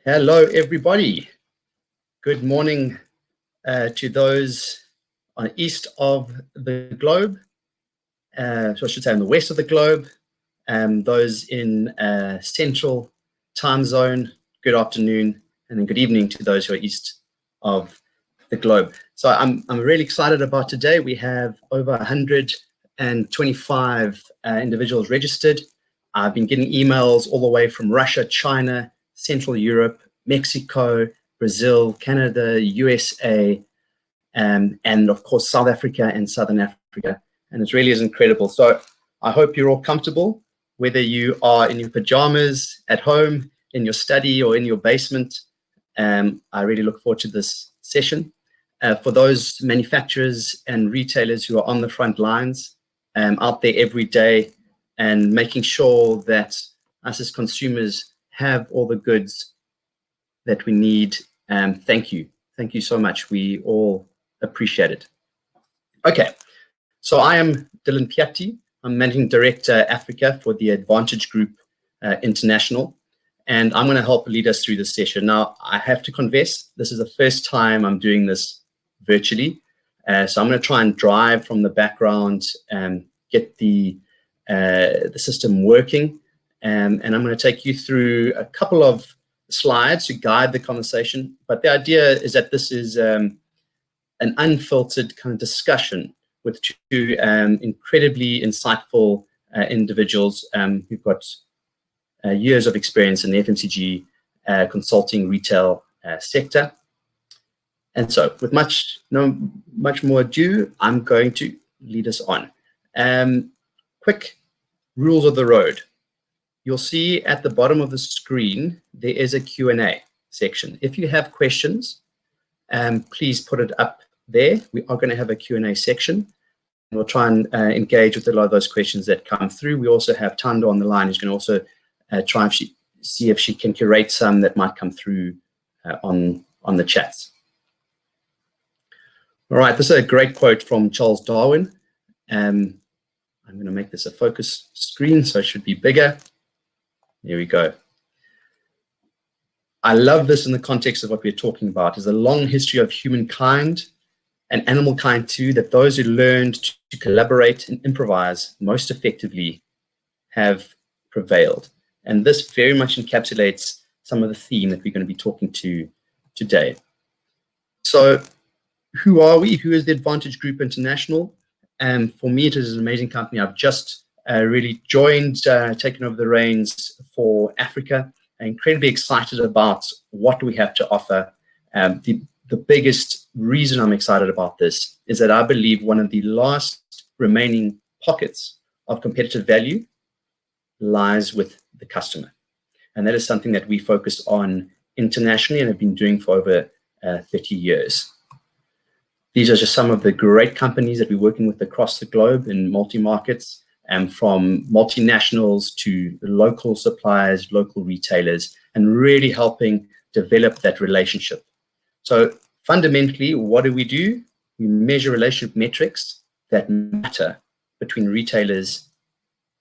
Hello, everybody. Good morning to those on the east of the globe, so I should say on the west of the globe, those in central time zone, good afternoon, and then good evening to those who are east of the globe. So I'm really excited about today. We have over 125 individuals registered. I've been getting emails all the way from Russia, China, Central Europe, Mexico, Brazil, Canada, USA, and of course South Africa and Southern Africa. And it really is incredible. So I hope you're all comfortable, whether you are in your pajamas at home, in your study, or in your basement. I really look forward to this session. For those manufacturers and retailers who are on the front lines, out there every day and making sure that us as consumers have all the goods that we need. Thank you. Thank you so much. We all appreciate it. Okay, so I am Dylan Piatti. I'm Managing Director Africa for the Advantage Group International, and I'm going to help lead us through this session. Now, I have to confess, this is the first time I'm doing this virtually, so I'm going to try and drive from the background and get the system working, and I'm going to take you through a couple of slides to guide the conversation. But the idea is that this is an unfiltered kind of discussion with two incredibly insightful individuals who've got years of experience in the FMCG consulting retail sector. And so with much more ado, I'm going to lead us on. Quick rules of the road. You'll see at the bottom of the screen, there is a Q&A section. If you have questions, please put it up there. We are going to have a Q&A section. We'll try and engage with a lot of those questions that come through. We also have Tando on the line, who's going to also try and see if she can curate some that might come through on the chats. All right, this is a great quote from Charles Darwin. I'm going to make this a focus screen, so it should be bigger. Here we go. I love this in the context of what we're talking about. Is a long history of humankind and animal kind too, that those who learned to collaborate and improvise most effectively have prevailed. And this very much encapsulates some of the theme that we're going to be talking to today. So who are we? Who is the Advantage Group International? And for me, it is an amazing company. I've just really joined, taken over the reins for Africa. I'm incredibly excited about what we have to offer. The biggest reason I'm excited about this is that I believe one of the last remaining pockets of competitive value lies with the customer. And that is something that we focus on internationally and have been doing for over 30 years. These are just some of the great companies that we're working with across the globe in multi-markets, from multinationals to local suppliers, local retailers, and really helping develop that relationship. So fundamentally, what do? We measure relationship metrics that matter between retailers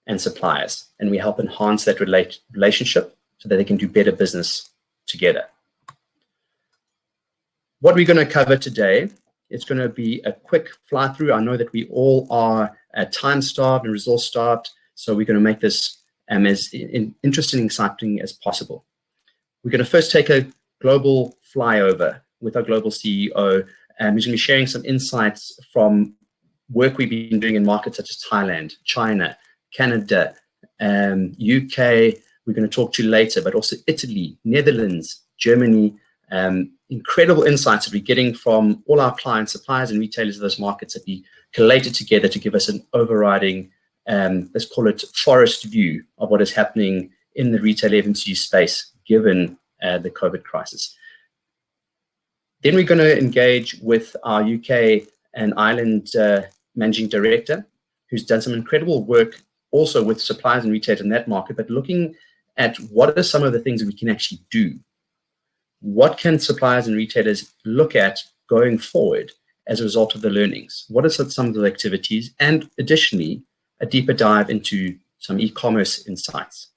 and suppliers, and we help enhance that relationship so that they can do better business together. What we're going to cover today, it's going to be a quick fly through. I know that we all are time starved and resource starved, so we're going to make this as interesting and exciting as possible. We're going to first take a global flyover with our global CEO, who's going to be sharing some insights from work we've been doing in markets such as Thailand, China, Canada, UK. We're going to talk to you later, but also Italy, Netherlands, Germany. Incredible insights that we're getting from all our clients, suppliers, and retailers of those markets that we collated together to give us an overriding, let's call it forest view of what is happening in the retail FMCG space given the COVID crisis. Then we're going to engage with our UK and Ireland Managing Director, who's done some incredible work also with suppliers and retailers in that market, but looking at what are some of the things that we can actually do. What can suppliers and retailers look at going forward as a result of the learnings? What are some of the activities? And additionally, a deeper dive into some e-commerce insights.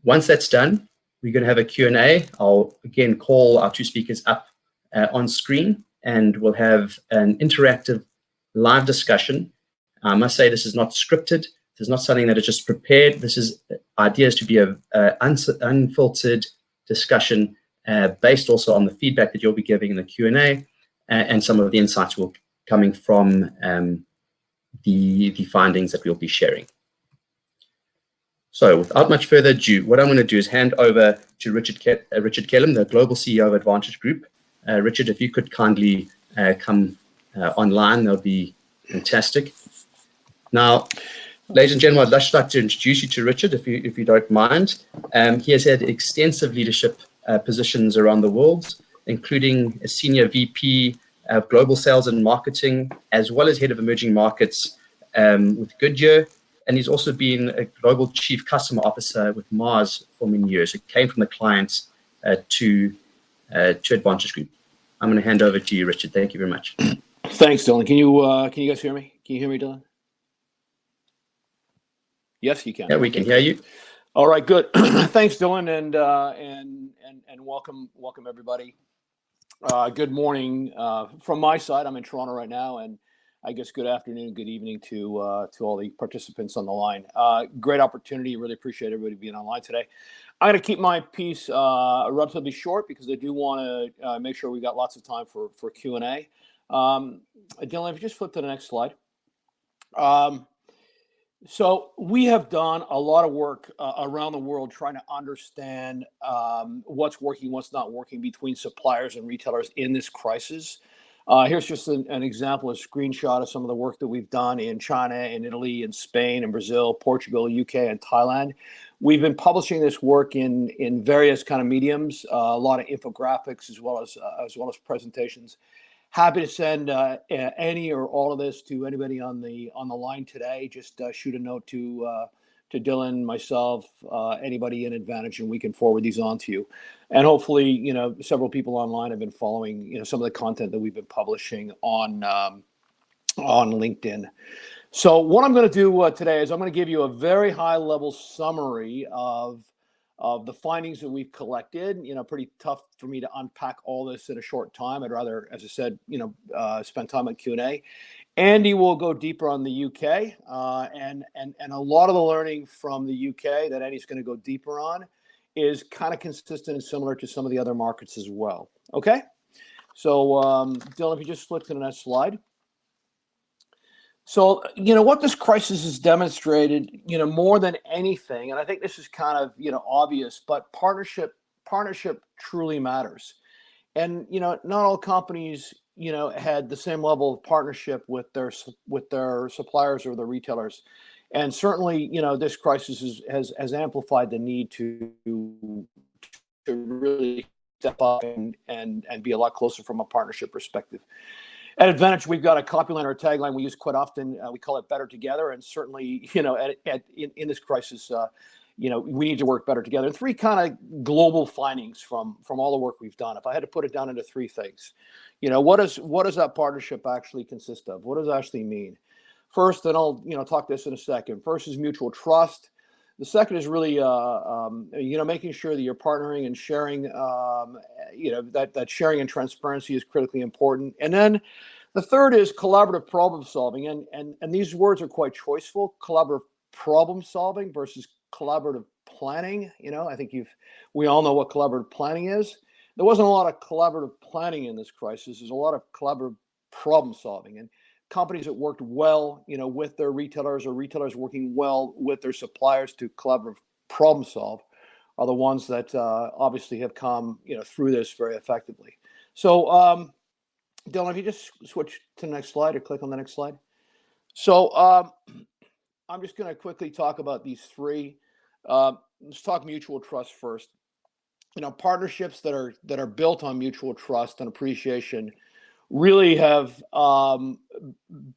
Once that's done, we're going to have a Q&A. I'll again call our two speakers up on screen, and we'll have an interactive live discussion. I must say this is not scripted. This is not something that is just prepared. This is ideas to be an unfiltered discussion based also on the feedback that you'll be giving in the Q&A and some of the insights will coming from the findings that we'll be sharing. So without much further ado, what I'm going to do is hand over to Richard Kellam, the Global CEO of Advantage Group. Richard, if you could kindly come online, that would be fantastic. Now, ladies and gentlemen, I'd just like to introduce you to Richard, if you don't mind. He has had extensive leadership positions around the world, including a senior VP of global sales and marketing, as well as head of emerging markets with Goodyear. And he's also been a global chief customer officer with Mars for many years. It came from the clients to Advantage Group. I'm going to hand over to you, Richard. Thank you very much. Thanks, Dylan. Can you guys hear me? Can you hear me, Dylan? Yes, you can. Yeah, we can hear you. All right, good. Thanks, Dylan, and welcome everybody. Good morning from my side. I'm in Toronto right now, and I guess good afternoon, good evening to all the participants on the line. Great opportunity. Really appreciate everybody being online today. I'm going to keep my piece relatively short because I do want to make sure we got lots of time for Q&A. Dylan, if you just flip to the next slide. So we have done a lot of work around the world trying to understand what's working, what's not working between suppliers and retailers in this crisis. Here's just an example, a screenshot of some of the work that we've done in China, in Italy, in Spain, in Brazil, Portugal, UK, and Thailand. We've been publishing this work in various kind of mediums, a lot of infographics as well as presentations. Happy to send any or all of this to anybody on the line today. Just shoot a note to Dylan, myself, anybody in Advantage, and we can forward these on to you. And hopefully, several people online have been following, some of the content that we've been publishing on LinkedIn. So what I'm going to do today is I'm going to give you a very high-level summary of the findings that we've collected. Pretty tough for me to unpack all this in a short time. I'd rather, as I said, spend time on Q&A. Andy will go deeper on the UK, and a lot of the learning from the UK that Andy's going to go deeper on is kind of consistent and similar to some of the other markets as well. Okay, so Dylan, if you just flip to the next slide. So, what this crisis has demonstrated, more than anything, and I think this is kind of, obvious, but partnership truly matters. And, not all companies, had the same level of partnership with their suppliers or their retailers. And certainly, this crisis has amplified the need to really step up and be a lot closer from a partnership perspective. At Advantage, we've got a copyline or a tagline we use quite often. We call it "Better Together," and certainly, in this crisis, we need to work better together. And three kind of global findings from all the work we've done. If I had to put it down into three things, what does that partnership actually consist of? What does it actually mean? First, and I'll talk this in a second. First is mutual trust. The second is really making sure that you're partnering and sharing. That sharing and transparency is critically important. And then the third is collaborative problem solving. And these words are quite choiceful. Collaborative problem solving versus collaborative planning. I think we all know what collaborative planning is. There wasn't a lot of collaborative planning in this crisis. There's a lot of collaborative problem solving, and companies that worked well, with their retailers, or retailers working well with their suppliers to collaborative problem solve, are the ones that obviously have come, through this very effectively. So, Dylan, if you just switch to the next slide or click on the next slide. So, I'm just going to quickly talk about these three. Let's talk mutual trust first. Partnerships that are built on mutual trust and appreciation really have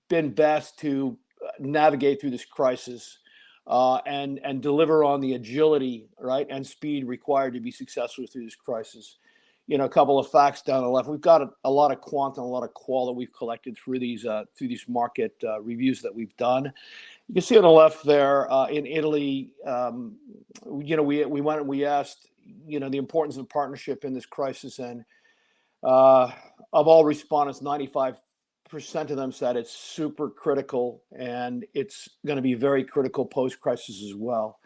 been best to navigate through this crisis and deliver on the agility, right, and speed required to be successful through this crisis. A couple of facts down the left. We've got a lot of quant and a lot of qual that we've collected through these market reviews that we've done. You can see on the left there in Italy, we went and we asked the importance of partnership in this crisis. And of all respondents, 95% of them said it's super critical, and it's going to be very critical post-crisis as well.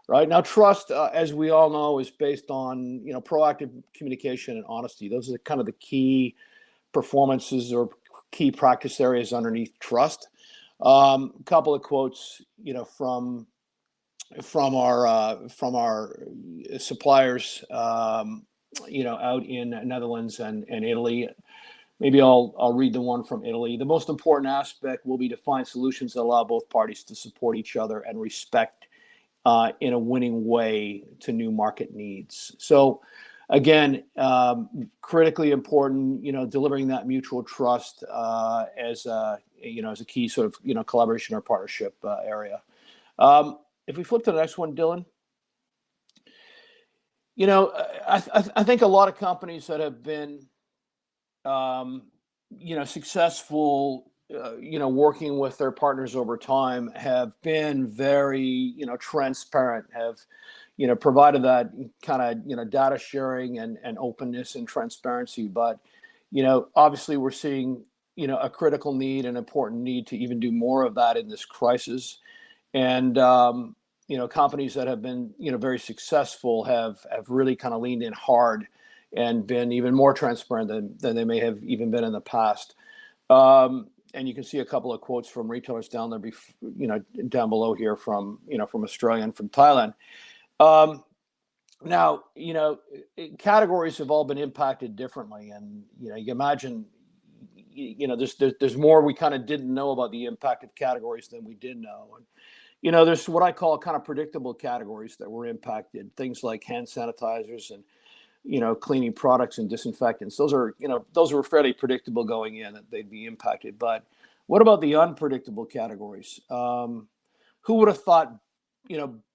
Right now, trust, as we all know, is based on proactive communication and honesty. Those are kind of the key performances or key practice areas underneath trust. A couple of quotes, from our suppliers, out in Netherlands and Italy. Maybe I'll read the one from Italy. The most important aspect will be to find solutions that allow both parties to support each other and respect in a winning way to new market needs. So again, critically important, delivering that mutual trust as a key sort of, collaboration or partnership area. If we flip to the next one, Dylan, I think a lot of companies that have been, successful, working with their partners over time have been very, transparent, have, provided that kind of, data sharing and openness and transparency. But, obviously we're seeing, a critical need, an important need to even do more of that in this crisis. And, companies that have been, very successful have really kind of leaned in hard and been even more transparent than they may have even been in the past. And you can see a couple of quotes from retailers down there, down below here from Australia and from Thailand. Now, categories have all been impacted differently, and you can imagine, there's more we kind of didn't know about the impact of categories than we did know. And there's what I call kind of predictable categories that were impacted, things like hand sanitizers and cleaning products and disinfectants. Those were fairly predictable going in that they'd be impacted. But what about the unpredictable categories? Who would have thought,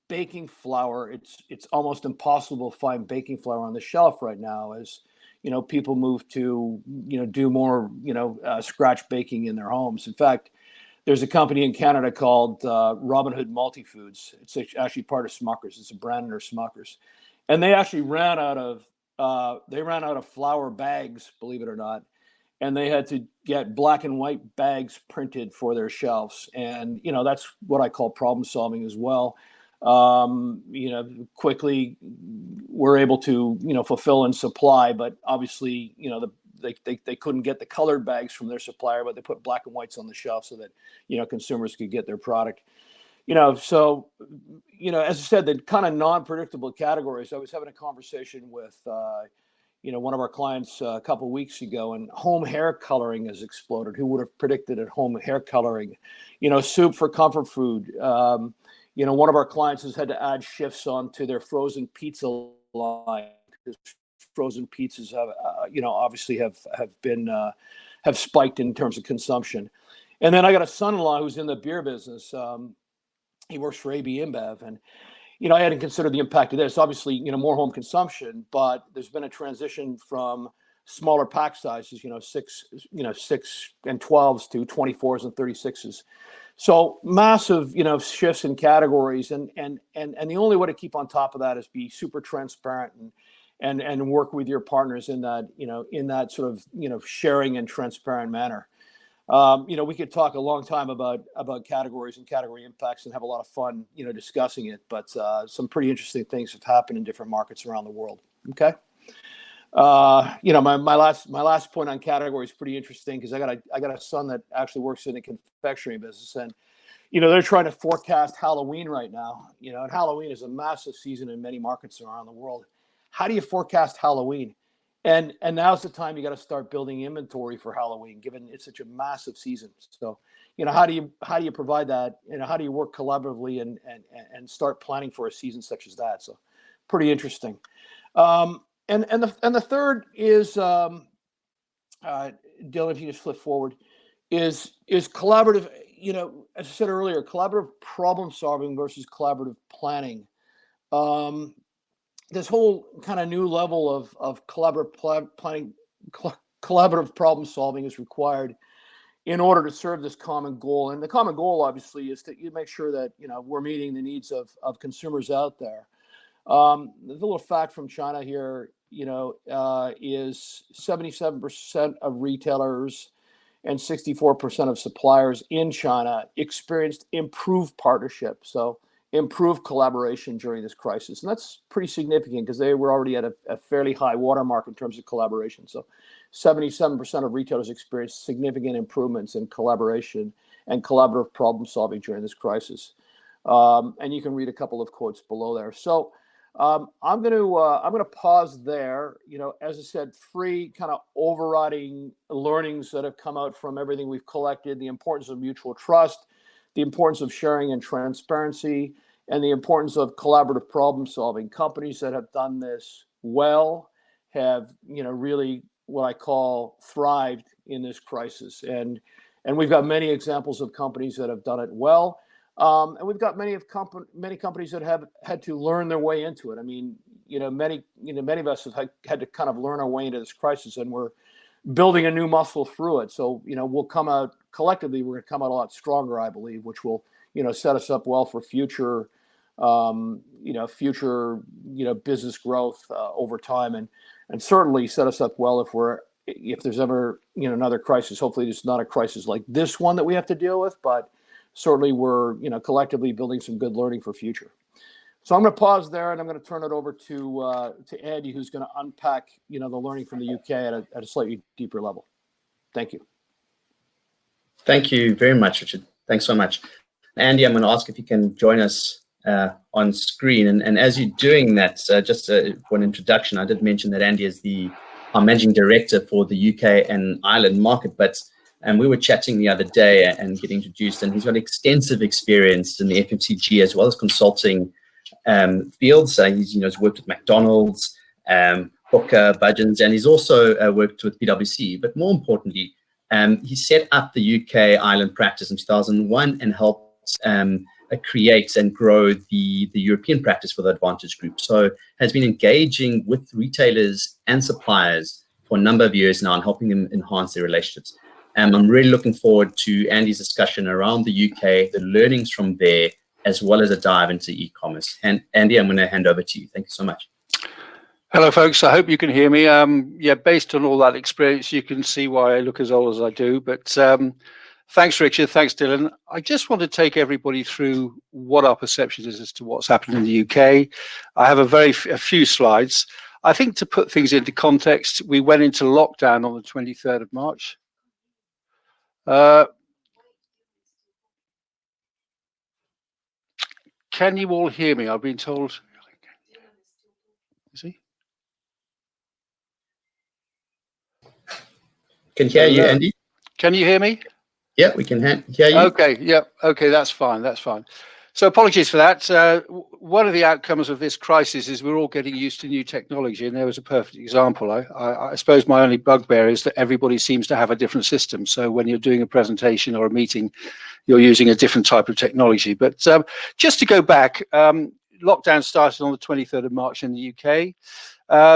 baking flour? It's almost impossible to find baking flour on the shelf right now, as people move to do more scratch baking in their homes. In fact, there's a company in Canada called Robin Hood Multifoods. It's actually part of Smucker's. It's a brand under Smucker's, and they actually ran out of flour bags, believe it or not, and they had to get black and white bags printed for their shelves. And that's what I call problem solving as well. Quickly we're able to fulfill and supply, but obviously they couldn't get the colored bags from their supplier, but they put black and whites on the shelf so that consumers could get their product. So as I said, the kind of non-predictable categories. I was having a conversation with one of our clients a couple of weeks ago, and home hair coloring has exploded. Who would have predicted it? Home hair coloring, soup for comfort food. One of our clients has had to add shifts onto their frozen pizza line because frozen pizzas have, obviously have spiked in terms of consumption. And then I got a son-in-law who's in the beer business. He works for AB InBev, and I hadn't considered the impact of this. Obviously, more home consumption, but there's been a transition from smaller pack sizes, 6 and 12s to 24s and 36s. So massive, shifts in categories, and the only way to keep on top of that is be super transparent and work with your partners in that, in that sort of, sharing and transparent manner. We could talk a long time about categories and category impacts and have a lot of fun, discussing it. But some pretty interesting things have happened in different markets around the world. Okay. My last point on category is pretty interesting because I got a son that actually works in the confectionery business, and they're trying to forecast Halloween right now. And Halloween is a massive season in many markets around the world. How do you forecast Halloween? And now's the time you got to start building inventory for Halloween, given it's such a massive season. So, how do you provide that? How do you work collaboratively and start planning for a season such as that? So, pretty interesting. And the third is, Dylan, if you just flip forward, is collaborative. As I said earlier, collaborative problem solving versus collaborative planning. This whole kind of new level of collaborative planning, collaborative problem solving is required in order to serve this common goal. And the common goal, obviously, is that you make sure that we're meeting the needs of consumers out there. The little fact from China here, is 77% of retailers and 64% of suppliers in China experienced improved partnership. So improved collaboration during this crisis. And that's pretty significant because they were already at a fairly high watermark in terms of collaboration. So 77% of retailers experienced significant improvements in collaboration and collaborative problem solving during this crisis. And you can read a couple of quotes below there. So I'm going to pause there. As I said, 3 kind of overriding learnings that have come out from everything we've collected: the importance of mutual trust, the importance of sharing and transparency, and the importance of collaborative problem solving. Companies that have done this well have, really what I call thrived in this crisis. And we've got many examples of companies that have done it well. And we've got many companies that have had to learn their way into it. I mean, many of us have had to kind of learn our way into this crisis, and we're building a new muscle through it. So, we'll come out collectively, we're going to come out a lot stronger, I believe, which will, set us up well for future business growth over time, and certainly set us up well if there's ever, another crisis. Hopefully it's not a crisis like this one that we have to deal with, but certainly we're, collectively building some good learning for future. So I'm going to pause there, and I'm going to turn it over to Andy, who's going to unpack, the learning from the UK at a slightly deeper level. Thank you. Thank you very much, Richard. Thanks so much. Andy, I'm going to ask if you can join us on screen. And as you're doing that, just for an introduction, I did mention that Andy is our Managing Director for the UK and Ireland market, but we were chatting the other day and getting introduced, and he's got extensive experience in the FMCG as well as consulting fields. He's worked with McDonald's, Booker, Budgeons, and he's also worked with PwC. But more importantly, he set up the UK Ireland practice in 2001 and helped create and grow the European practice for the Advantage Group. So has been engaging with retailers and suppliers for a number of years now and helping them enhance their relationships. I'm really looking forward to Andy's discussion around the UK, the learnings from there, as well as a dive into e-commerce. And Andy, I'm going to hand over to you. Thank you so much. Hello, folks. I hope you can hear me. Based on all that experience, you can see why I look as old as I do. But thanks, Richard. Thanks, Dylan. I just want to take everybody through what our perception is as to what's happened in the UK. I have a few slides. I think to put things into context, we went into lockdown on the 23rd of March. Can you all hear me? I've been told. Is he? Can hear you, Andy. Can you hear me? Yeah, we can hear you. Okay, yeah, okay, that's fine, that's fine. So apologies for that. One of the outcomes of this crisis is we're all getting used to new technology, and there was a perfect example. I suppose my only bugbear is that everybody seems to have a different system. So when you're doing a presentation or a meeting, you're using a different type of technology. But just to go back, lockdown started on the 23rd of March in the UK.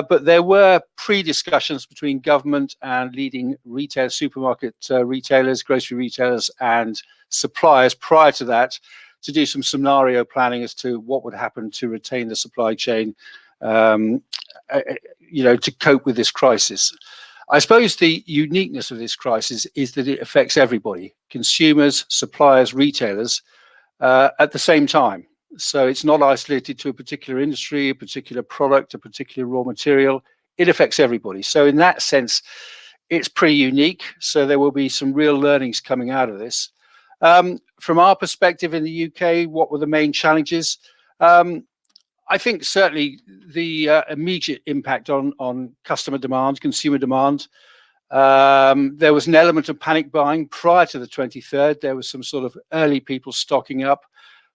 But there were pre-discussions between government and leading retail supermarket retailers, grocery retailers, and suppliers prior to that to do some scenario planning as to what would happen to retain the supply chain, to cope with this crisis. I suppose the uniqueness of this crisis is that it affects everybody, consumers, suppliers, retailers, at the same time. So it's not isolated to a particular industry, a particular product, a particular raw material. It affects everybody. So in that sense, it's pretty unique. So there will be some real learnings coming out of this. From our perspective in the UK, what were the main challenges? I think certainly the immediate impact on customer demand, consumer demand. There was an element of panic buying prior to the 23rd. There was some sort of early people stocking up.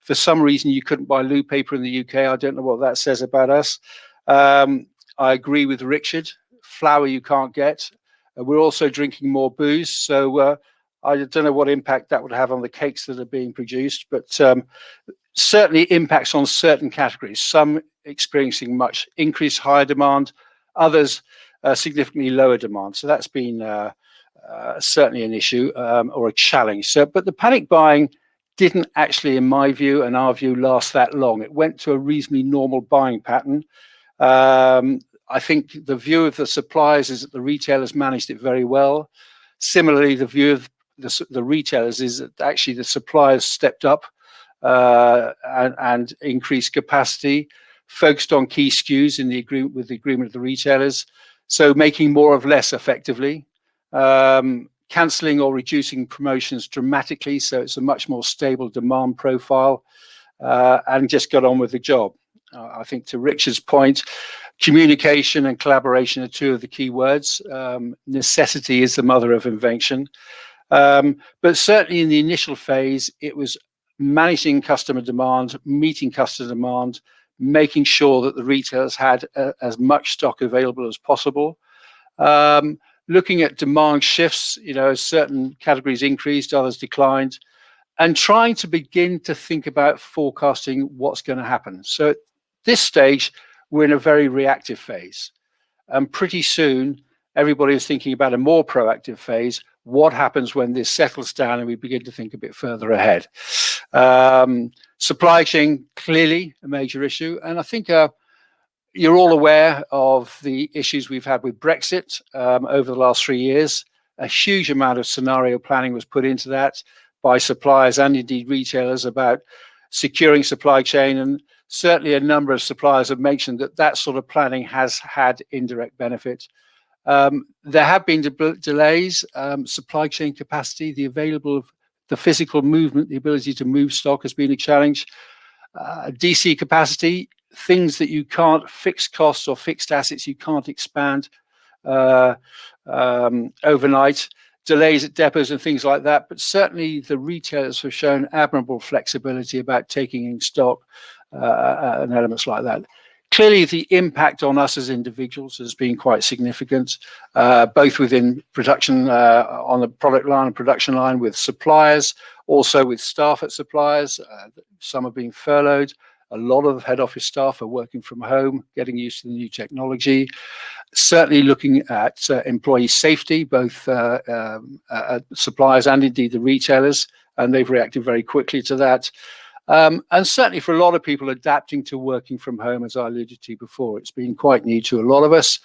For some reason, you couldn't buy loo paper in the UK. I don't know what that says about us. I agree with Richard. Flour you can't get. We're also drinking more booze. So I don't know what impact that would have on the cakes that are being produced, but certainly impacts on certain categories. Some experiencing much increased higher demand, others significantly lower demand. So that's been certainly an issue or a challenge. So, but the panic buying didn't actually, in my view and our view, last that long. It went to a reasonably normal buying pattern. I think the view of the suppliers is that the retailers managed it very well. Similarly, the view of the retailers is that actually the suppliers stepped up and increased capacity, focused on key SKUs in the agreement with the agreement of the retailers, so making more of less effectively, cancelling or reducing promotions dramatically, so it's a much more stable demand profile, and just got on with the job. I think to Richard's point, communication and collaboration are two of the key words. Necessity is the mother of invention. But certainly in the initial phase, it was managing customer demand, meeting customer demand, making sure that the retailers had as much stock available as possible. Looking at demand shifts, as certain categories increased, others declined, and trying to begin to think about forecasting what's going to happen. So at this stage, we're in a very reactive phase. And pretty soon, everybody is thinking about a more proactive phase. What happens when this settles down and we begin to think a bit further ahead? Supply chain, clearly a major issue. And I think you're all aware of the issues we've had with Brexit over the last 3 years. A huge amount of scenario planning was put into that by suppliers and indeed retailers about securing supply chain. And certainly a number of suppliers have mentioned that that sort of planning has had indirect benefit. There have been delays, supply chain capacity, the physical movement, the ability to move stock has been a challenge. DC capacity, things that you can't, fixed costs or fixed assets you can't expand overnight, delays at depots and things like that. But certainly the retailers have shown admirable flexibility about taking in stock and elements like that. Clearly, the impact on us as individuals has been quite significant, both within production on the product line and production line with suppliers, also with staff at suppliers. Some are being furloughed. A lot of head office staff are working from home, getting used to the new technology. Certainly looking at employee safety, both suppliers and indeed the retailers, and they've reacted very quickly to that. And certainly for a lot of people adapting to working from home, as I alluded to before, it's been quite new to a lot of us.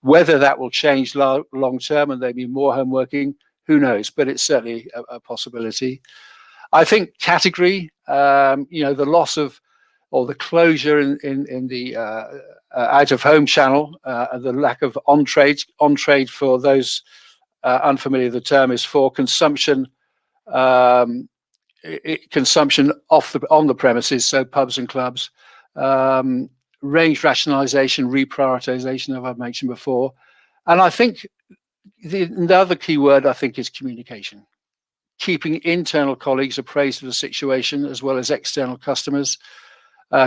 Whether that will change long term and there be more home working, who knows? But it's certainly a possibility. I think category, the loss of or the closure in the out of home channel, the lack of on trade for those unfamiliar, the term is for consumption. Consumption on the premises, so pubs and clubs, range rationalization, reprioritization, as I've mentioned before. And I think the other key word, I think, is communication. Keeping internal colleagues appraised of the situation as well as external customers,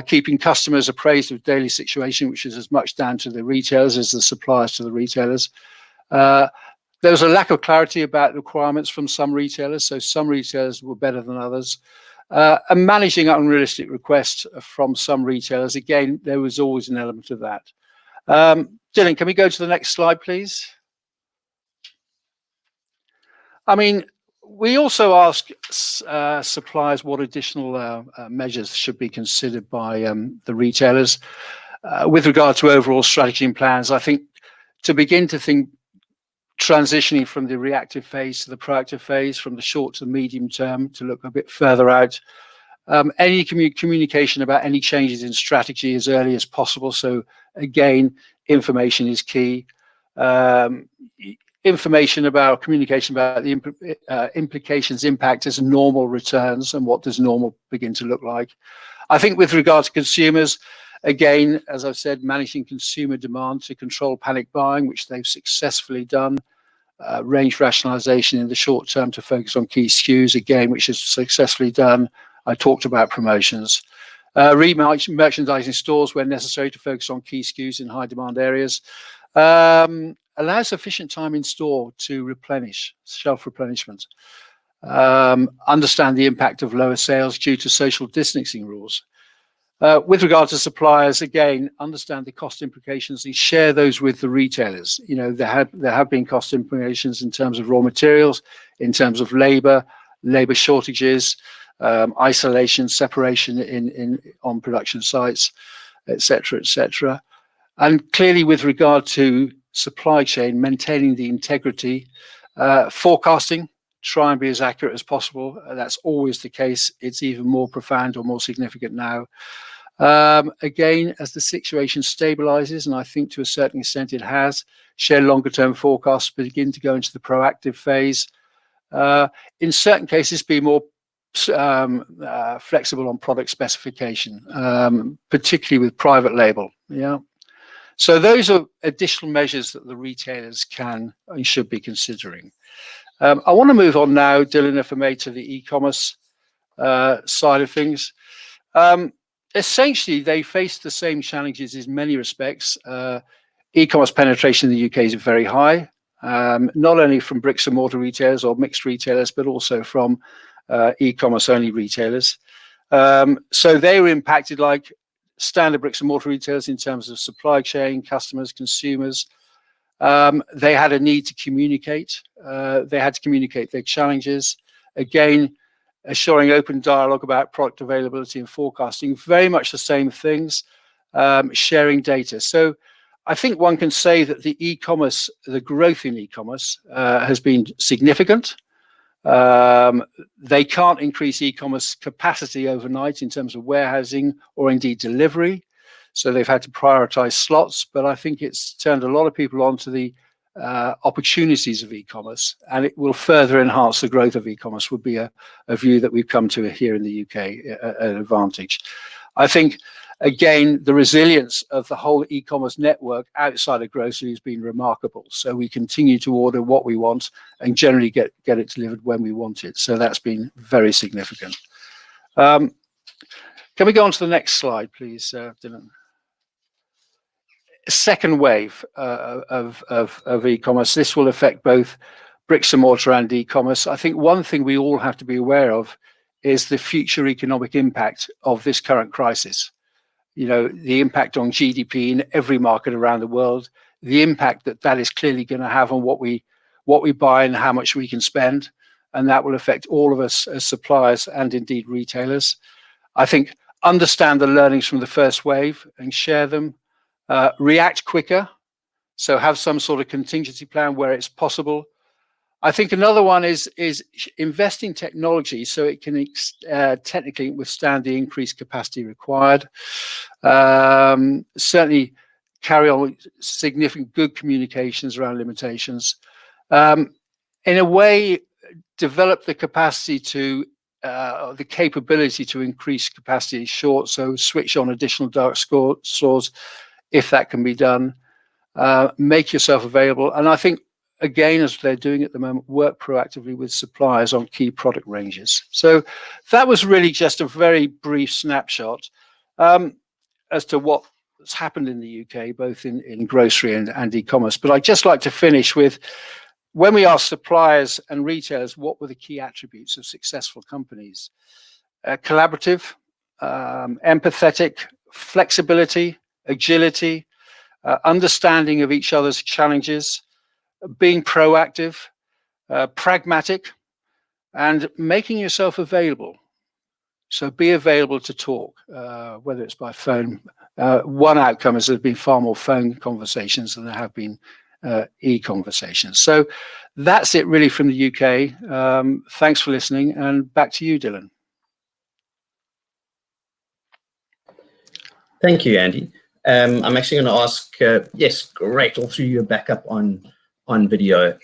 keeping customers appraised of daily situation, which is as much down to the retailers as the suppliers to the retailers. There was a lack of clarity about requirements from some retailers, so some retailers were better than others. And managing unrealistic requests from some retailers, again, there was always an element of that. Dylan, can we go to the next slide, please? I mean, we also ask suppliers what additional measures should be considered by the retailers with regard to overall strategy and plans. I think to begin to think transitioning from the reactive phase to the proactive phase, from the short to the medium term, to look a bit further out. Any communication about any changes in strategy as early as possible. So again, information is key. Communication about the implications, impact as normal returns, and what does normal begin to look like. I think with regard to consumers, again, as I've said, managing consumer demand to control panic buying, which they've successfully done. Range rationalization in the short term to focus on key SKUs, again, which is successfully done. I talked about promotions. Merchandising stores where necessary to focus on key SKUs in high demand areas. Allow sufficient time in store to replenish, shelf replenishment. Understand the impact of lower sales due to social distancing rules. With regard to suppliers, again, understand the cost implications and share those with the retailers. There have been cost implications in terms of raw materials, in terms of labor shortages, isolation, separation on production sites, etc., etc. And clearly, with regard to supply chain, maintaining the integrity, forecasting, try and be as accurate as possible. That's always the case. It's even more profound or more significant now. Again, as the situation stabilizes, and I think to a certain extent it has, share longer term forecasts, begin to go into the proactive phase. In certain cases, be more flexible on product specification, particularly with private label. Yeah. So those are additional measures that the retailers can and should be considering. I want to move on now, Dylan, if I may, to the e-commerce side of things. Essentially, they face the same challenges in many respects. E-commerce penetration in the UK is very high, not only from bricks and mortar retailers or mixed retailers, but also from e-commerce only retailers. So they were impacted like standard bricks and mortar retailers in terms of supply chain, customers, consumers. They had a need to communicate. They had to communicate their challenges. Again, assuring open dialogue about product availability and forecasting, very much the same things, sharing data. So I think one can say that the growth in e-commerce has been significant. They can't increase e-commerce capacity overnight in terms of warehousing or indeed delivery. So they've had to prioritize slots, but I think it's turned a lot of people on to the opportunities of e-commerce, and it will further enhance the growth of e-commerce, would be a view that we've come to here in the UK, an advantage. I think, again, the resilience of the whole e-commerce network outside of grocery has been remarkable. So we continue to order what we want and generally get it delivered when we want it. So that's been very significant. Can we go on to the next slide, please, Dylan? Second wave of e-commerce. This will affect both bricks and mortar and e-commerce. I think one thing we all have to be aware of is the future economic impact of this current crisis. You know, the impact on GDP in every market around the world, the impact that is clearly going to have on what we buy and how much we can spend, and that will affect all of us as suppliers and indeed retailers. I think understand the learnings from the first wave and share them. React quicker, so have some sort of contingency plan where it's possible. I think another one is invest in technology so it can technically withstand the increased capacity required. Certainly carry on with significant good communications around limitations. In a way, develop the capacity to the capability to increase capacity short, so switch on additional dark stores if that can be done. Make yourself available, and I think, again, as they're doing at the moment, work proactively with suppliers on key product ranges. So that was really just a very brief snapshot as to what's happened in the UK, both in grocery and e-commerce. But I'd just like to finish with, when we ask suppliers and retailers what were the key attributes of successful companies, collaborative, empathetic, flexibility, agility, understanding of each other's challenges, being proactive, pragmatic, and making yourself available. So be available to talk, whether it's by phone. One outcome is there's been far more phone conversations than there have been e-conversations. So that's it really from the UK. Thanks for listening, and back to you, Dylan. Thank you, Andy. I'm actually going to ask, yes, great, all three of you are back up on video.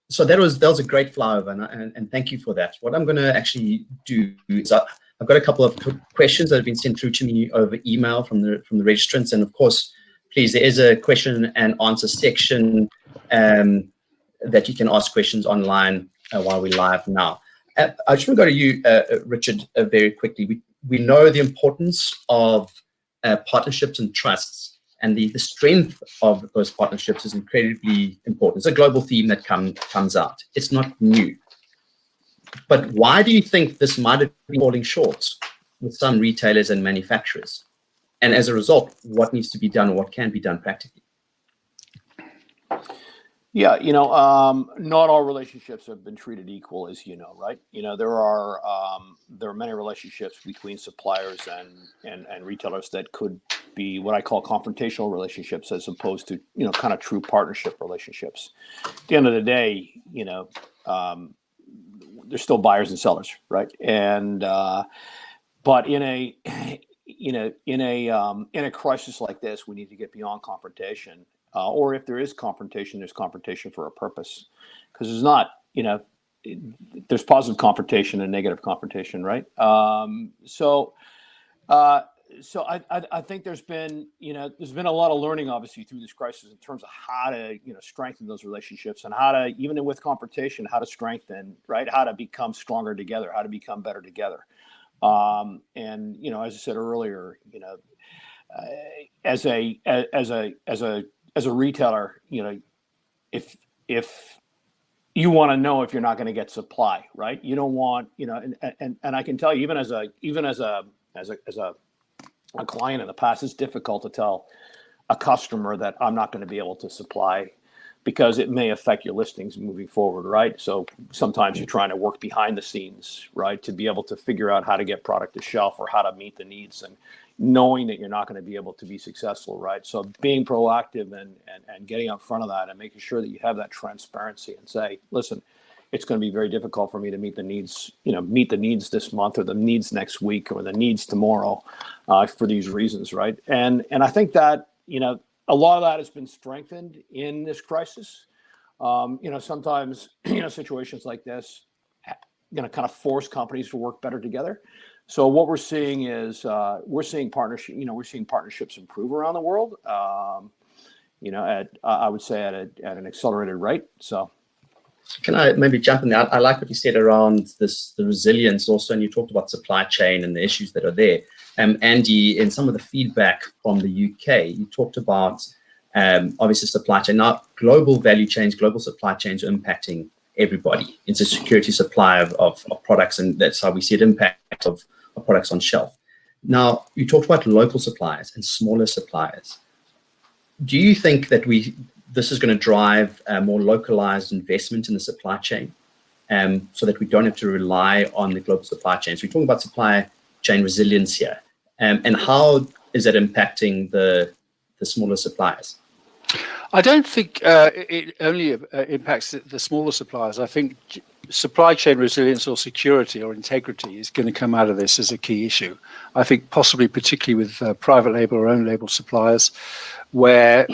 So that was a great flyover, and thank you for that. What I'm going to actually do is I've got a couple of questions that have been sent through to me over email from the registrants, and of course, please, there is a question and answer section that you can ask questions online while we're live now. I just want to go to you, Richard, very quickly. We know the importance of partnerships and trusts, and the strength of those partnerships is incredibly important. It's a global theme that comes out. It's not new. But why do you think this might have been falling short with some retailers and manufacturers? And as a result, what needs to be done or what can be done practically? Yeah, not all relationships have been treated equal, as you know, right? There are many relationships between suppliers and retailers that could be what I call confrontational relationships, as opposed to kind of true partnership relationships. At the end of the day, there's still buyers and sellers, right? And but in a in a crisis like this, we need to get beyond confrontation. Or if there is confrontation, there's confrontation for a purpose, because there's not, there's positive confrontation and negative confrontation, right? So I think there's been a lot of learning, obviously, through this crisis in terms of how to strengthen those relationships, and how to, even with confrontation, how to strengthen, right? How to become stronger together, how to become better together. And as I said earlier, as a retailer, if you want to know if you're not going to get supply, right? You don't want, and I can tell you, even as a client in the past, it's difficult to tell a customer that I'm not going to be able to supply, because it may affect your listings moving forward, right? So sometimes you're trying to work behind the scenes, right, to be able to figure out how to get product to shelf or how to meet the needs, and knowing that you're not going to be able to be successful, right? So being proactive and getting up front of that, and making sure that you have that transparency and say, listen, it's going to be very difficult for me to meet the needs this month, or the needs next week, or the needs tomorrow, for these reasons, right? And I think that, a lot of that has been strengthened in this crisis. Sometimes, situations like this, kind of force companies to work better together. So what we're seeing is we're seeing partnerships improve around the world. I would say at an accelerated rate. So. Can I maybe jump in there? I like what you said around the resilience also, and you talked about supply chain and the issues that are there. Andy, in some of the feedback from the UK, you talked about obviously supply chain. Now, global value chains, global supply chains are impacting everybody. It's a security supply of products, and that's how we see it impact of products on shelf. Now, you talked about local suppliers and smaller suppliers. Do you think that this is going to drive more localized investment in the supply chain, so that we don't have to rely on the global supply chains? We're talking about supply chain resilience here, and how is that impacting the smaller suppliers? I don't think it only impacts the smaller suppliers. I think supply chain resilience or security or integrity is going to come out of this as a key issue. I think possibly particularly with private label or own label suppliers, where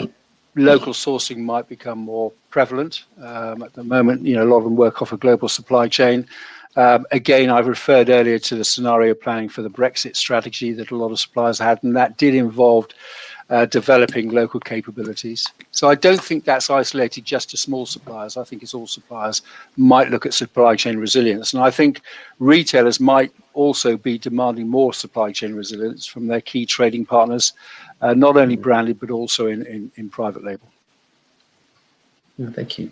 local sourcing might become more prevalent. At the moment, a lot of them work off a global supply chain. Again, I've referred earlier to the scenario planning for the Brexit strategy that a lot of suppliers had, and that did involve developing local capabilities. So I don't think that's isolated just to small suppliers. I think it's all suppliers might look at supply chain resilience. And I think retailers might also be demanding more supply chain resilience from their key trading partners, not only branded, but also in private label. Thank you.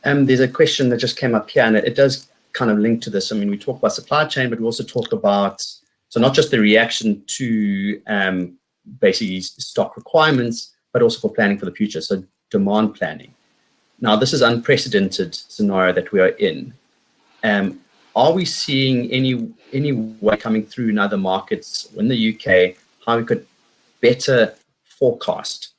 There's a question that just came up here, and it does kind of link to this. I mean, we talk about supply chain, but we also talk about, so not just the reaction to basically stock requirements, but also for planning for the future. So demand planning. Now, this is unprecedented scenario that we are in. Are we seeing any way coming through in other markets in the UK how we could better forecast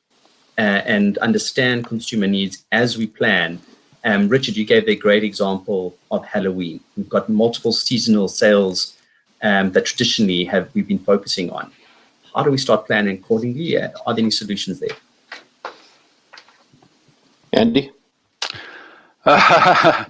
and understand consumer needs as we plan? Richard, you gave a great example of Halloween. We've got multiple seasonal sales that traditionally we've been focusing on. How do we start planning accordingly? Are there any solutions there? Andy? I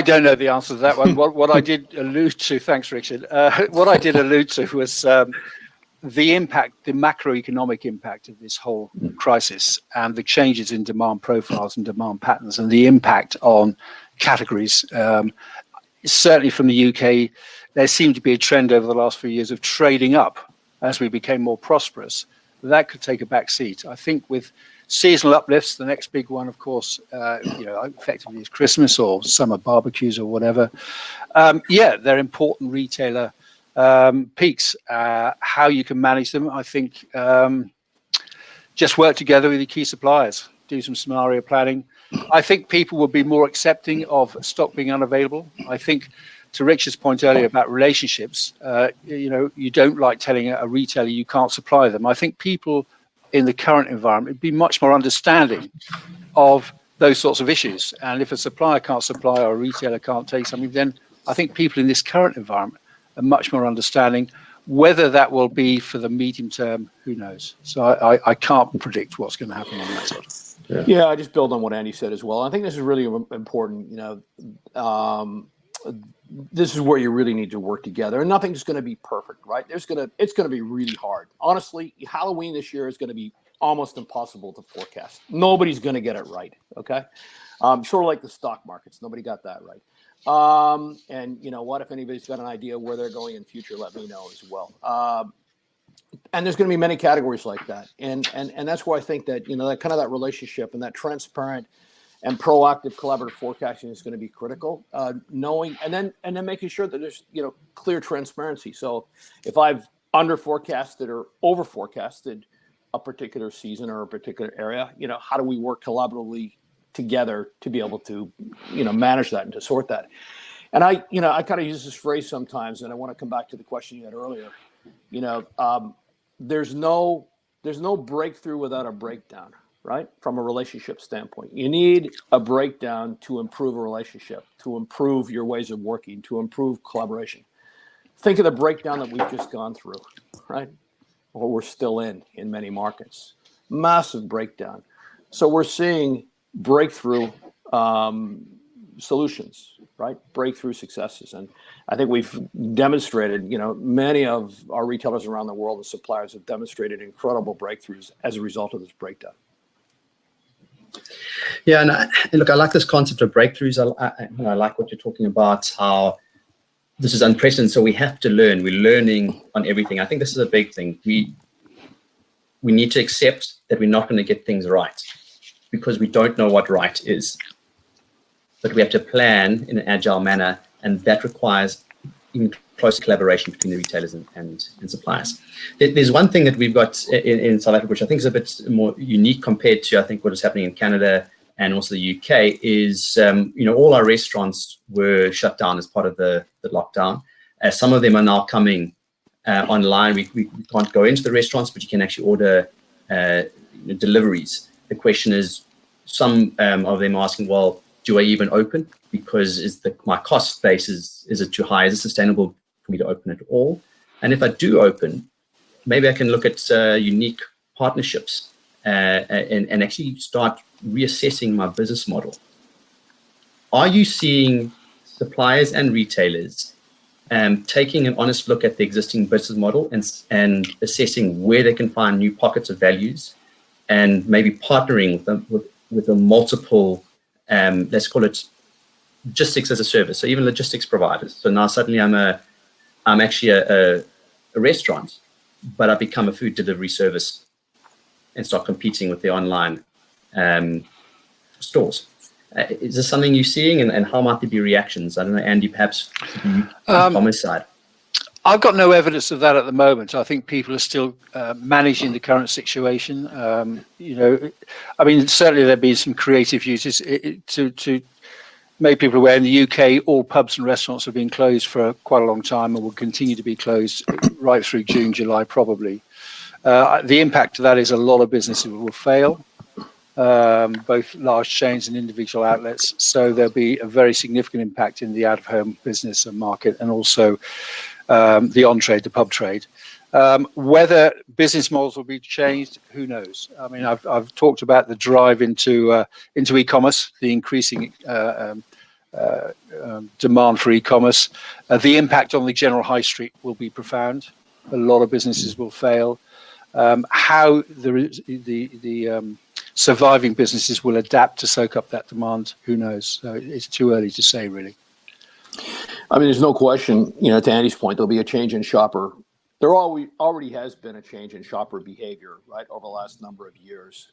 don't know the answer to that one. What I did allude to, thanks, Richard. What I did allude to was the impact, the macroeconomic impact of this whole crisis, and the changes in demand profiles and demand patterns, and the impact on categories. Certainly from the UK, there seemed to be a trend over the last few years of trading up as we became more prosperous. That could take a back seat. I think with seasonal uplifts, the next big one, of course, effectively is Christmas or summer barbecues or whatever. They're important retailer peaks. How you can manage them, I think, just work together with your key suppliers. do some scenario planning. I think people will be more accepting of stock being unavailable. I think, to Richard's point earlier about relationships, you don't like telling a retailer you can't supply them. I think people in the current environment would be much more understanding of those sorts of issues. And if a supplier can't supply or a retailer can't take something, then I think people in this current environment are much more understanding. Whether that will be for the medium term, who knows? So I can't predict what's going to happen on that side. Yeah, I just build on what Andy said as well. I think this is really important. This is where you really need to work together, and nothing's going to be perfect, right? It's going to be really hard. Honestly, Halloween this year is going to be almost impossible to forecast. Nobody's going to get it right. Okay, sort of like the stock markets, nobody got that right. And you know what? If anybody's got an idea where they're going in future, let me know as well. And there's going to be many categories like that, and that's why I think that that kind of that relationship and that transparent and proactive collaborative forecasting is going to be critical. Knowing and then making sure that there's clear transparency. So if I've under forecasted or over forecasted a particular season or a particular area, how do we work collaboratively together to be able to manage that and to sort that? And I kind of use this phrase sometimes, and I want to come back to the question you had earlier. There's no breakthrough without a breakdown, right? From a relationship standpoint, you need a breakdown to improve a relationship, to improve your ways of working, to improve collaboration. Think of the breakdown that we've just gone through, right? Or we're still in many markets, massive breakdown. So we're seeing breakthrough solutions, right? Breakthrough successes. And I think we've demonstrated, many of our retailers around the world and suppliers have demonstrated incredible breakthroughs as a result of this breakdown. Yeah, and look, I like this concept of breakthroughs. I like what you're talking about, how this is unprecedented, so we have to learn. We're learning on everything. I think this is a big thing. We need to accept that we're not going to get things right because we don't know what right is. But we have to plan in an agile manner, and that requires even close collaboration between the retailers and suppliers. There's one thing that we've got in South Africa, which I think is a bit more unique compared to, I think, what is happening in Canada and also the UK, is, all our restaurants were shut down as part of the lockdown. Some of them are now coming online. We can't go into the restaurants, but you can actually order deliveries. The question is, some of them are asking, well, do I even open? Because my cost base, is it too high? Is it sustainable for me to open at all? And if I do open, maybe I can look at unique partnerships and actually start reassessing my business model. Are you seeing suppliers and retailers taking an honest look at the existing business model and assessing where they can find new pockets of values, and maybe partnering with a multiple, let's call it logistics as a service, so even logistics providers. So now suddenly I'm actually a restaurant, but I become a food delivery service and start competing with the online stores. Is this something you're seeing, and how might there be reactions? I don't know, Andy, perhaps the e-commerce side. I've got no evidence of that at the moment. I think people are still managing the current situation. Certainly there've been some creative uses to make people aware. In the UK, all pubs and restaurants have been closed for quite a long time and will continue to be closed right through June, July, probably. The impact of that is a lot of businesses will fail, both large chains and individual outlets. So there'll be a very significant impact in the out-of-home business and market, and also the on-trade, the pub trade. Whether business models will be changed, who knows? I mean, I've talked about the drive into e-commerce, the increasing demand for e-commerce. The impact on the general high street will be profound. A lot of businesses will fail. How the surviving businesses will adapt to soak up that demand, who knows? So it's too early to say, really. I mean, there's no question, to Andy's point, there'll be a change in shopper. There already has been a change in shopper behavior, right, over the last number of years.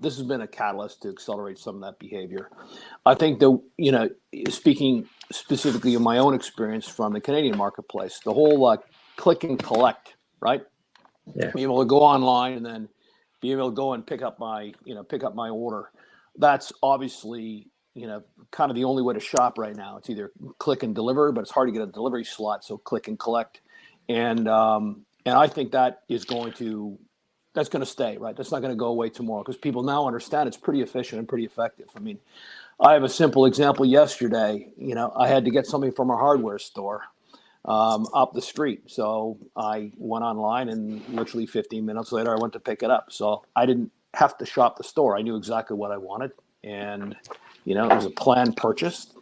This has been a catalyst to accelerate some of that behavior. I think speaking specifically of my own experience from the Canadian marketplace, the whole click and collect, right? Yeah. Being able to go online and then be able to go and pick up my order. That's obviously, kind of the only way to shop right now. It's either click and deliver, but it's hard to get a delivery slot, so click and collect. And I think that's going to stay, right? That's not going to go away tomorrow, because people now understand it's pretty efficient and pretty effective. I mean, I have a simple example. Yesterday, I had to get something from our hardware store up the street. So I went online, and literally 15 minutes later, I went to pick it up. So I didn't have to shop the store. I knew exactly what I wanted. And, it was a planned purchase.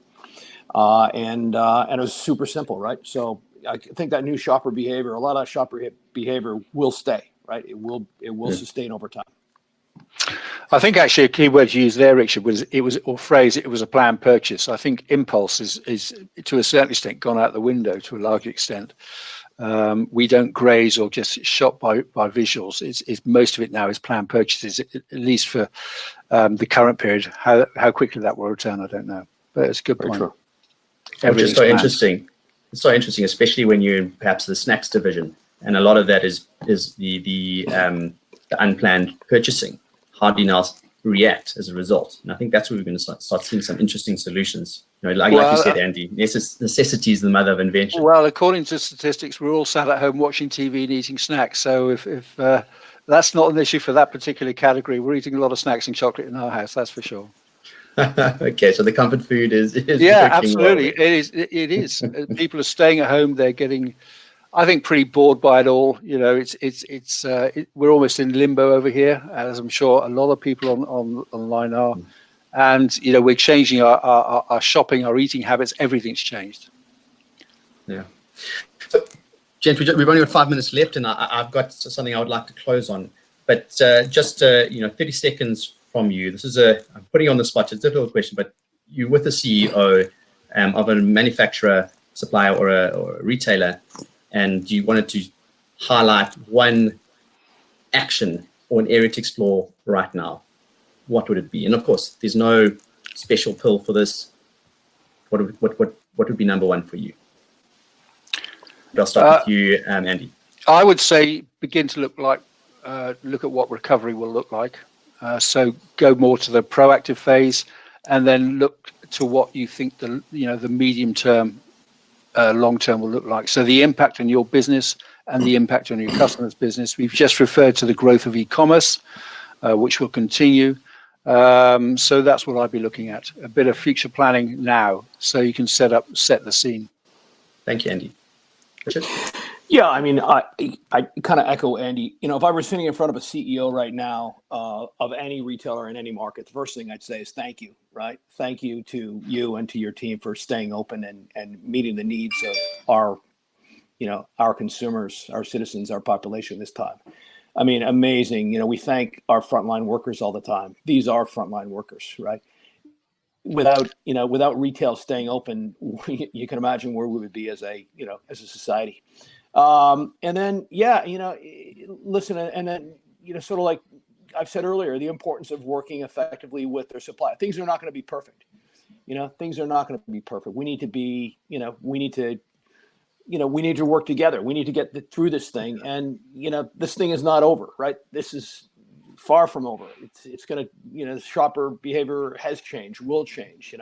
And it was super simple, right? So I think that new shopper behavior, a lot of shopper behavior will stay, right? It will sustain over time. I think actually a key word you used there, Richard, was it was a planned purchase. I think impulse is to a certain extent gone out the window to a large extent. We don't graze or just shop by visuals. It's most of it now is planned purchases, at least for the current period. How quickly that will return, I don't know. But it's a good point. Which is so interesting. It's so interesting, especially when you're in perhaps the snacks division, and a lot of that is the unplanned purchasing. How do you now react as a result? And I think that's where we're going to start seeing some interesting solutions. Like you said, Andy, necessity is the mother of invention. Well, according to statistics, we're all sat at home watching TV and eating snacks. So if that's not an issue for that particular category, we're eating a lot of snacks and chocolate in our house, that's for sure. Okay, so the comfort food is yeah, absolutely. Well. It is. People are staying at home. They're getting, I think, pretty bored by it all. We're almost in limbo over here, as I'm sure a lot of people online are. And we're changing our shopping, our eating habits. Everything's changed. Yeah. So, gents, we've only got 5 minutes left, and I've got something I would like to close on. But just 30 seconds from you. This is I'm putting you on the spot. It's a difficult question, but you're with the CEO of a manufacturer, supplier, or a retailer, and you wanted to highlight one action or an area to explore right now. What would it be? And of course, there's no special pill for this. What would be number one for you? I'll start with you, Andy. I would say begin to look at what recovery will look like. So go more to the proactive phase, and then look to what you think the medium term, long term will look like. So the impact on your business and the impact on your customers' business. We've just referred to the growth of e-commerce, which will continue. So that's what I'd be looking at. A bit of future planning now, so you can set the scene. Thank you, Andy. Richard? Yeah, I mean, I kind of echo Andy. If I were sitting in front of a CEO right now of any retailer in any market, the first thing I'd say is thank you, right? Thank you to you and to your team for staying open and meeting the needs of our consumers, our citizens, our population this time. I mean, amazing. We thank our frontline workers all the time. These are frontline workers, right? Without retail staying open, you can imagine where we would be as a society. And then, listen, and then, sort of like I've said earlier, the importance of working effectively with their supplier. Things are not going to be perfect. Things are not going to be perfect. We need to be, we need to work together. We need to get through this thing. And, this thing is not over, right? This is far from over. It's going to, shopper behavior has changed, will change.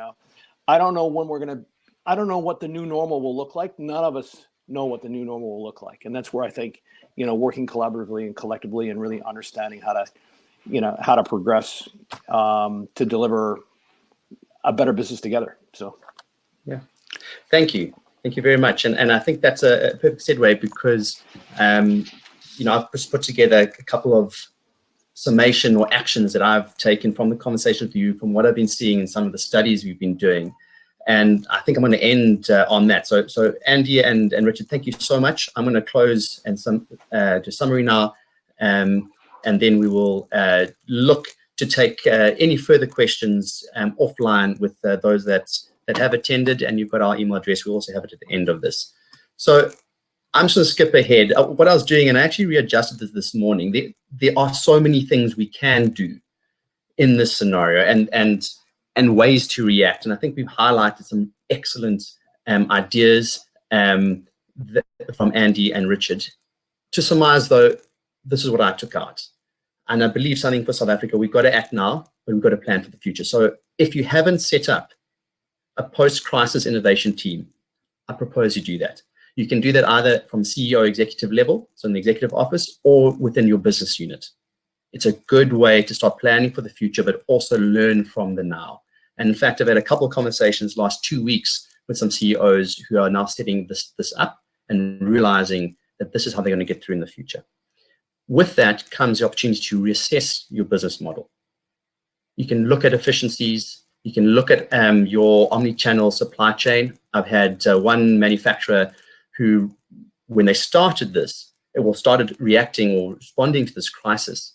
I don't know I don't know what the new normal will look like. None of us know what the new normal will look like. And that's where I think, working collaboratively and collectively and really understanding how to progress to deliver a better business together. So, yeah. Thank you. Thank you very much. And I think that's a perfect segue because, I've just put together a couple of summation or actions that I've taken from the conversation with you, from what I've been seeing in some of the studies we've been doing. And I think I'm going to end on that. So Andy and Richard, thank you so much. I'm going to close and to summary now, and then we will look to take any further questions offline with those that have attended, and you've got our email address. We also have it at the end of this. So I'm just going to skip ahead. What I was doing, and I actually readjusted this morning, there are so many things we can do in this scenario and ways to react. And I think we've highlighted some excellent ideas from Andy and Richard. To summarize, though, this is what I took out. And I believe something for South Africa, we've got to act now, but we've got to plan for the future. So if you haven't set up a post-crisis innovation team, I propose you do that. You can do that either from CEO executive level, so in the executive office, or within your business unit. It's a good way to start planning for the future, but also learn from the now. And in fact, I've had a couple of conversations last 2 weeks with some CEOs who are now setting this up and realizing that this is how they're going to get through in the future. With that comes the opportunity to reassess your business model. You can look at efficiencies. You can look at your omni-channel supply chain. I've had one manufacturer who, when they started this, started reacting or responding to this crisis,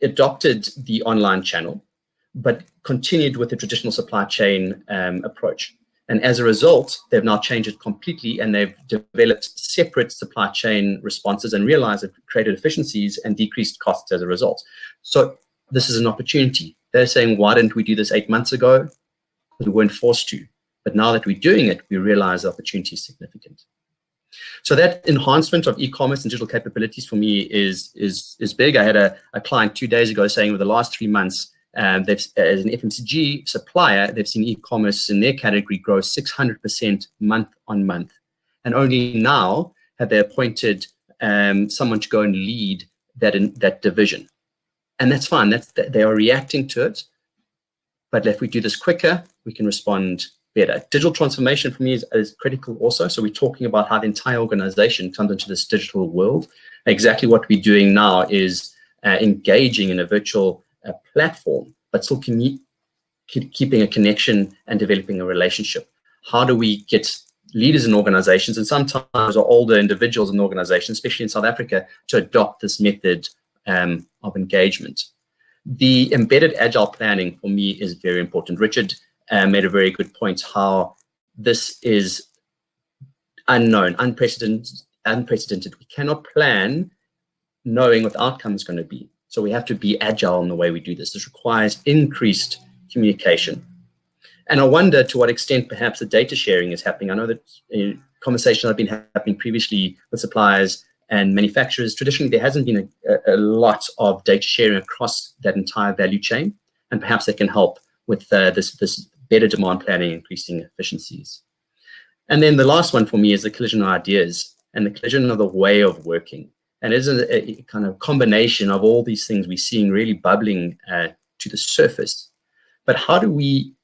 adopted the online channel, but continued with the traditional supply chain approach. And as a result, they've now changed it completely, and they've developed separate supply chain responses and realized it created efficiencies and decreased costs as a result. So this is an opportunity. They're saying, why didn't we do this 8 months ago? We weren't forced to. But now that we're doing it, we realize the opportunity is significant. So that enhancement of e-commerce and digital capabilities for me is big. I had a client 2 days ago saying over the last 3 months, they've, as an FMCG supplier, they've seen e-commerce in their category grow 600% month on month. And only now have they appointed someone to go and lead that division. And that's fine. They are reacting to it. But if we do this quicker, we can respond better. Digital transformation for me is critical also. So we're talking about how the entire organization comes into this digital world. Exactly what we're doing now is engaging in a virtual platform, but still keeping a connection and developing a relationship. How do we get leaders in organizations, and sometimes are older individuals in organizations, especially in South Africa, to adopt this method of engagement? The embedded agile planning for me is very important. Richard made a very good point how this is unknown, unprecedented. We cannot plan knowing what the outcome is going to be. So we have to be agile in the way we do this. This requires increased communication. And I wonder to what extent perhaps the data sharing is happening. I know that in conversations have been happening previously with suppliers and manufacturers. Traditionally, there hasn't been a lot of data sharing across that entire value chain. And perhaps that can help with this better demand planning, increasing efficiencies. And then the last one for me is the collision of ideas and the collision of the way of working. And it is a kind of combination of all these things we're seeing really bubbling to the surface. But how do we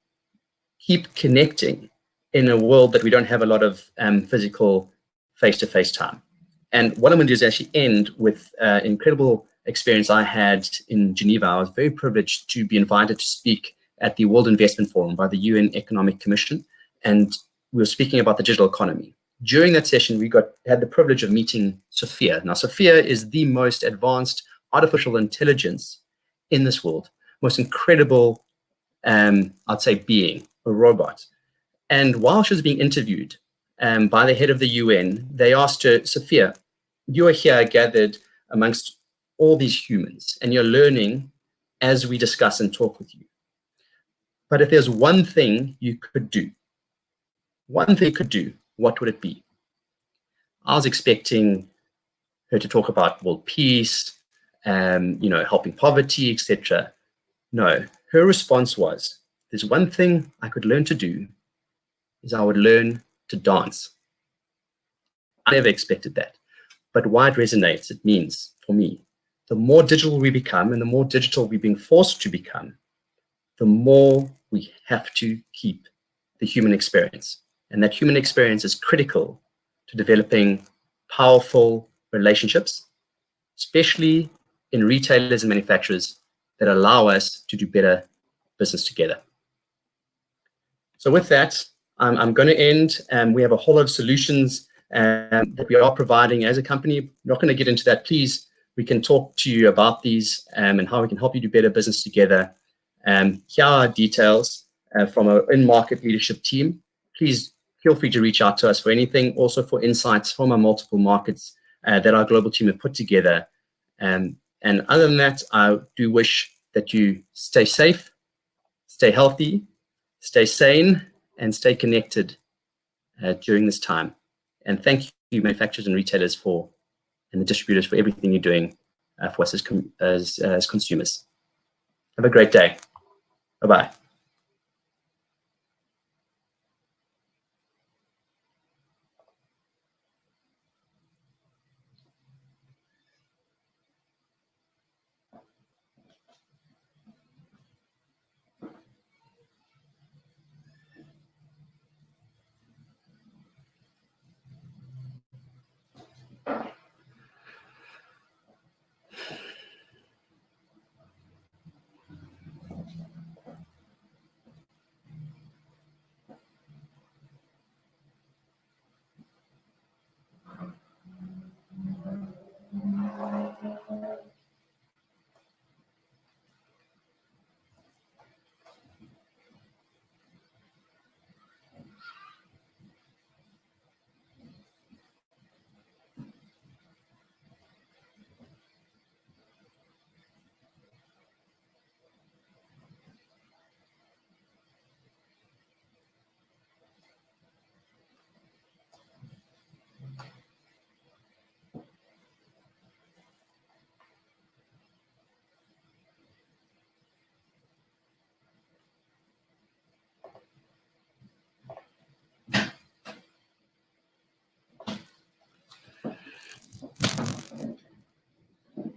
keep connecting in a world that we don't have a lot of physical face-to-face time? And what I'm going to do is actually end with an incredible experience I had in Geneva. I was very privileged to be invited to speak at the World Investment Forum by the UN Economic Commission. And we were speaking about the digital economy. During that session, we had the privilege of meeting Sophia. Now, Sophia is the most advanced artificial intelligence in this world, most incredible, I'd say, being, a robot. And while she was being interviewed by the head of the UN, they asked her, Sophia, you are here gathered amongst all these humans, and you're learning as we discuss and talk with you. But if there's one thing you could do, what would it be? I was expecting her to talk about world peace, helping poverty, etc. No, her response was, there's one thing I could learn to do, is I would learn to dance. I never expected that. But why it resonates, it means, for me, the more digital we become and the more digital we're being forced to become, the more we have to keep the human experience. And that human experience is critical to developing powerful relationships, especially in retailers and manufacturers, that allow us to do better business together. So with that, I'm going to end. We have a whole lot of solutions that we are providing as a company. I'm not going to get into that. Please, we can talk to you about these and how we can help you do better business together. Here are details from our in-market leadership team. Please feel free to reach out to us for anything, also for insights from our multiple markets that our global team have put together. And other than that, I do wish that you stay safe, stay healthy, stay sane, and stay connected during this time. And thank you, manufacturers and retailers and the distributors for everything you're doing for us as consumers. Have a great day. Bye-bye.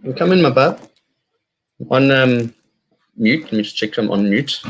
You come in, my bub. On mute. Let me just check I'm on mute.